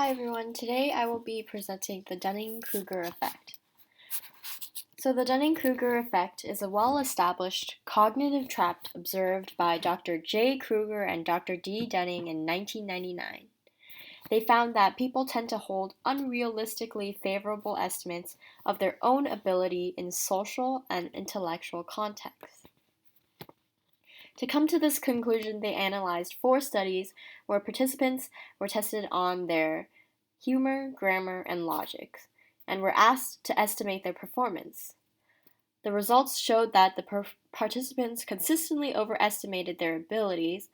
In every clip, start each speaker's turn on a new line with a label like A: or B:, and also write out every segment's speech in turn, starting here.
A: Hi everyone, today I will be presenting the Dunning-Kruger effect. So the Dunning-Kruger effect is a well-established cognitive trap observed by Dr. J. Kruger and Dr. D. Dunning in 1999. They found that people tend to hold unrealistically favorable estimates of their own ability in social and intellectual contexts. To come to this conclusion, they analyzed 4 studies where participants were tested on their humor, grammar, and logic, and were asked to estimate their performance. The results showed that the participants consistently overestimated their abilities,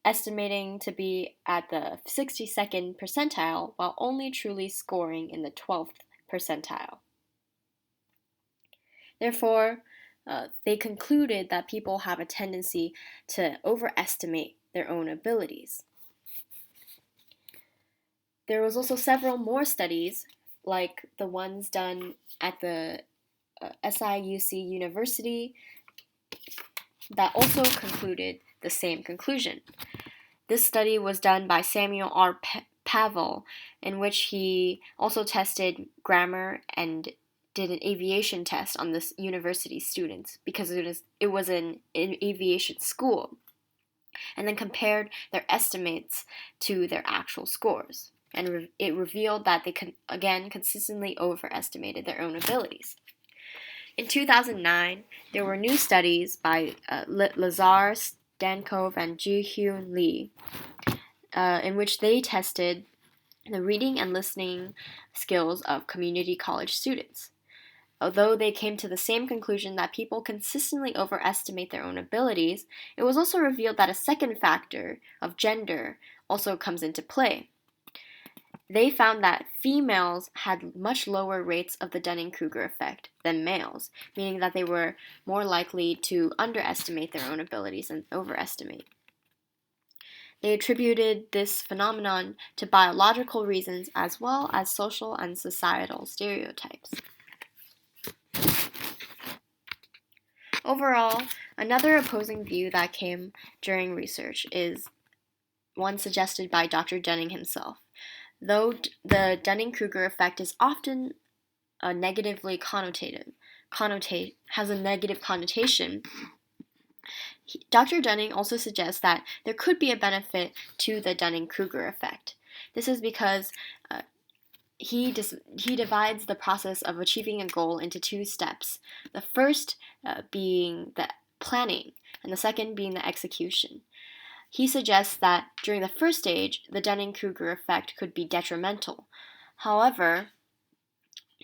A: estimating to be at the 62nd percentile while only truly scoring in the 12th percentile. Therefore, they concluded that people have a tendency to overestimate their own abilities. There was also several more studies, like the ones done at the SIUC University, that also concluded the same conclusion. This study was done by Samuel R. Pavel, in which he also tested grammar and did an aviation test on this university students because it was an aviation school, and then compared their estimates to their actual scores. And it revealed that they again consistently overestimated their own abilities. In 2009, there were new studies by Lazar, Stankov, and Ji-Hyun Lee, in which they tested the reading and listening skills of community college students. Although they came to the same conclusion that people consistently overestimate their own abilities, it was also revealed that a second factor of gender also comes into play. They found that females had much lower rates of the Dunning-Kruger effect than males, meaning that they were more likely to underestimate their own abilities and overestimate. They attributed this phenomenon to biological reasons as well as social and societal stereotypes. Overall, another opposing view that came during research is one suggested by Dr. Dunning himself. Though the Dunning-Kruger effect is often has a negative connotation, Dr. Dunning also suggests that there could be a benefit to the Dunning-Kruger effect. This is because he divides the process of achieving a goal into 2 steps. The first being the planning, and the second being the execution. He suggests that during the first stage, the Dunning-Kruger effect could be detrimental. However,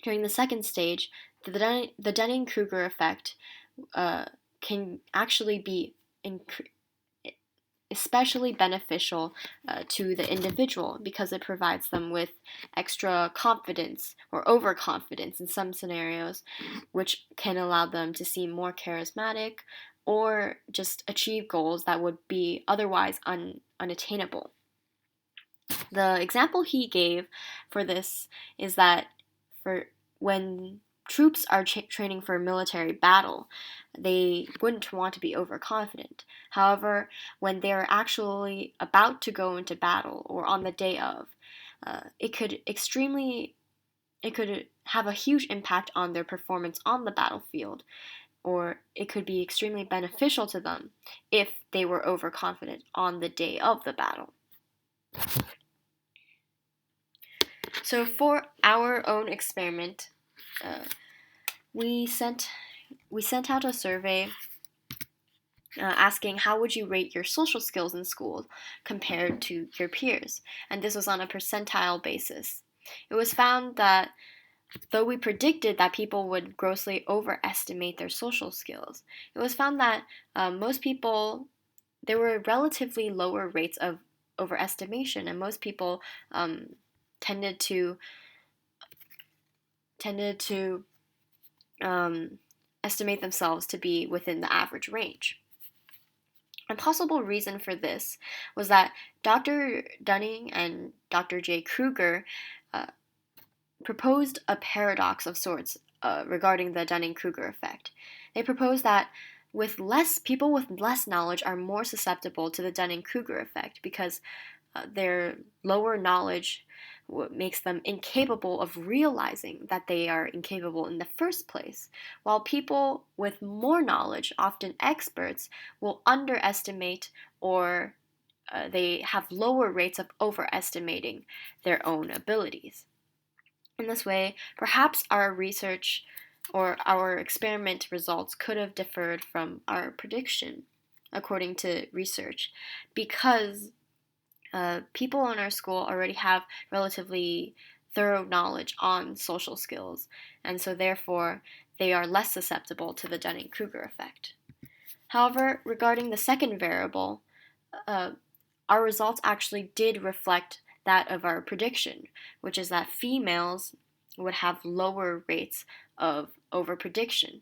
A: during the second stage, the Dunning-Kruger effect can actually be especially beneficial to the individual because it provides them with extra confidence or overconfidence in some scenarios, which can allow them to seem more charismatic or just achieve goals that would be otherwise unattainable. The example he gave for this is that for when troops are training for a military battle, they wouldn't want to be overconfident. However, when they're actually about to go into battle or on the day of, it could have a huge impact on their performance on the battlefield, or it could be extremely beneficial to them if they were overconfident on the day of the battle. So for our own experiment, we sent out a survey asking how would you rate your social skills in school compared to your peers, and this was on a percentile basis. It was found that though we predicted that people would grossly overestimate their social skills, it was found that most people, there were relatively lower rates of overestimation, and most people tended to estimate themselves to be within the average range. A possible reason for this was that Dr. Dunning and Dr. J. Kruger proposed a paradox of sorts regarding the Dunning-Kruger effect. They proposed that people with less knowledge are more susceptible to the Dunning-Kruger effect because their lower knowledge makes them incapable of realizing that they are incapable in the first place, while people with more knowledge, often experts, will underestimate or they have lower rates of overestimating their own abilities. In this way, perhaps our research or our experiment results could have differed from our prediction, according to research, because people in our school already have relatively thorough knowledge on social skills, and so therefore they are less susceptible to the Dunning-Kruger effect. However, regarding the second variable, our results actually did reflect that of our prediction, which is that females would have lower rates of overprediction.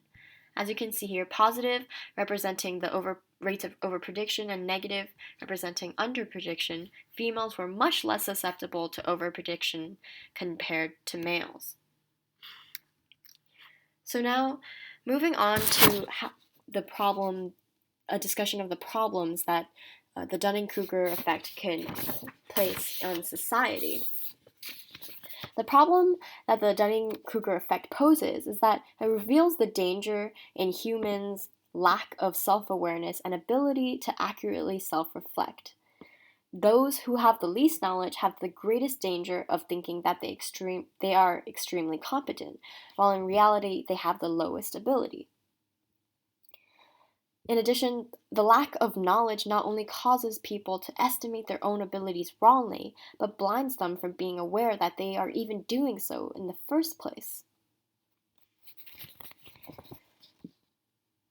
A: As you can see here, positive representing the rates of overprediction and negative representing underprediction, females were much less susceptible to overprediction compared to males. So now, moving on to the problem, a discussion of the problems that the Dunning-Kruger effect can place on society. The problem that the Dunning-Kruger effect poses is that it reveals the danger in humans' lack of self-awareness and ability to accurately self-reflect. Those who have the least knowledge have the greatest danger of thinking that they are extremely competent, while in reality they have the lowest ability. In addition, the lack of knowledge not only causes people to estimate their own abilities wrongly, but blinds them from being aware that they are even doing so in the first place.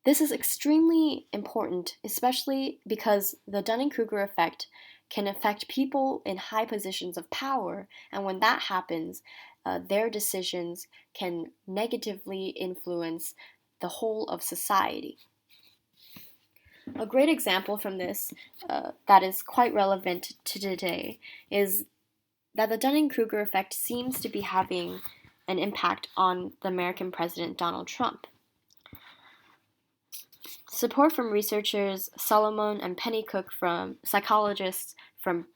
A: This is extremely important, especially because the Dunning-Kruger effect can affect people in high positions of power, and when that happens, their decisions can negatively influence the whole of society. A great example from this that is quite relevant to today is that the Dunning-Kruger effect seems to be having an impact on the American president Donald Trump. Support from researchers Solomon and Penny Cook, from psychologists from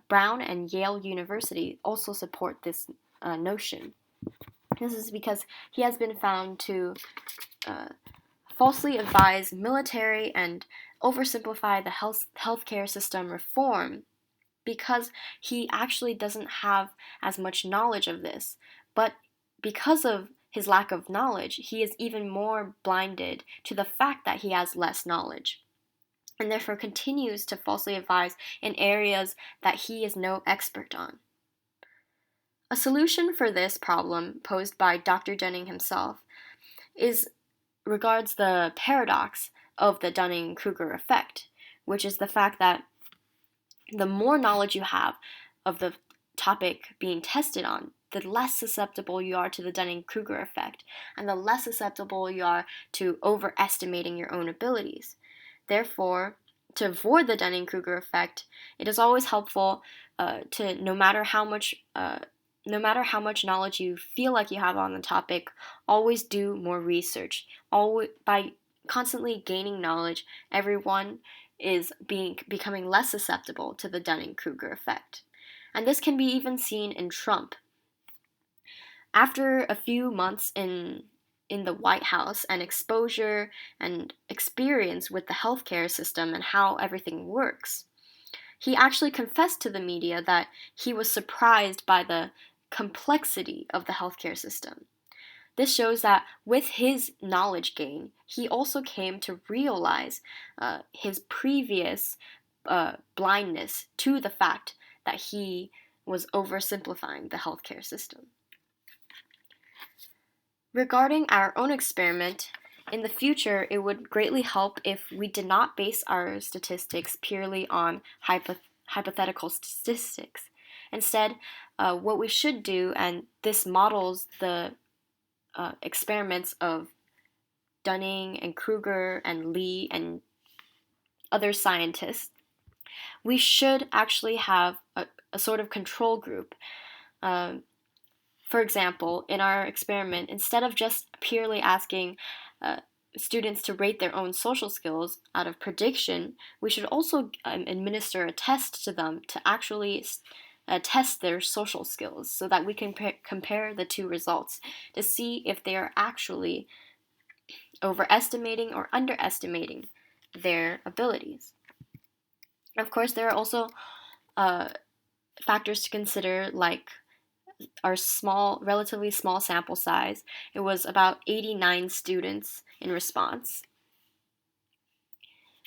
A: Brown and Yale University, also support this notion. This is because he has been found to falsely advise military and oversimplify the healthcare system reform because he actually doesn't have as much knowledge of this. But because of his lack of knowledge, he is even more blinded to the fact that he has less knowledge, and therefore continues to falsely advise in areas that he is no expert on. A solution for this problem, posed by Dr. Dunning himself, regards the paradox of the Dunning-Kruger effect, which is the fact that the more knowledge you have of the topic being tested on, the less susceptible you are to the Dunning-Kruger effect, and the less susceptible you are to overestimating your own abilities. Therefore, to avoid the Dunning-Kruger effect, it is always helpful to, no matter how much knowledge you feel like you have on the topic, always do more research. By constantly gaining knowledge, everyone is becoming less susceptible to the Dunning-Kruger effect. And this can be even seen in Trump. After a few months in the White House and exposure and experience with the healthcare system and how everything works, he actually confessed to the media that he was surprised by the complexity of the healthcare system. This shows that with his knowledge gain, he also came to realize his previous blindness to the fact that he was oversimplifying the healthcare system. Regarding our own experiment, in the future, it would greatly help if we did not base our statistics purely on hypothetical statistics. Instead, what we should do, and this models the experiments of Dunning and Kruger and Lee and other scientists, we should actually have a sort of control group. For example, in our experiment, instead of just purely asking students to rate their own social skills out of prediction, we should also administer a test to them to actually test their social skills so that we can compare the two results to see if they are actually overestimating or underestimating their abilities. Of course, there are also factors to consider, like our relatively small sample size. It was about 89 students in response.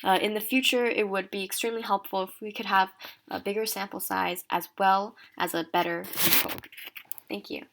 A: In the future, it would be extremely helpful if we could have a bigger sample size as well as a better control. Thank you.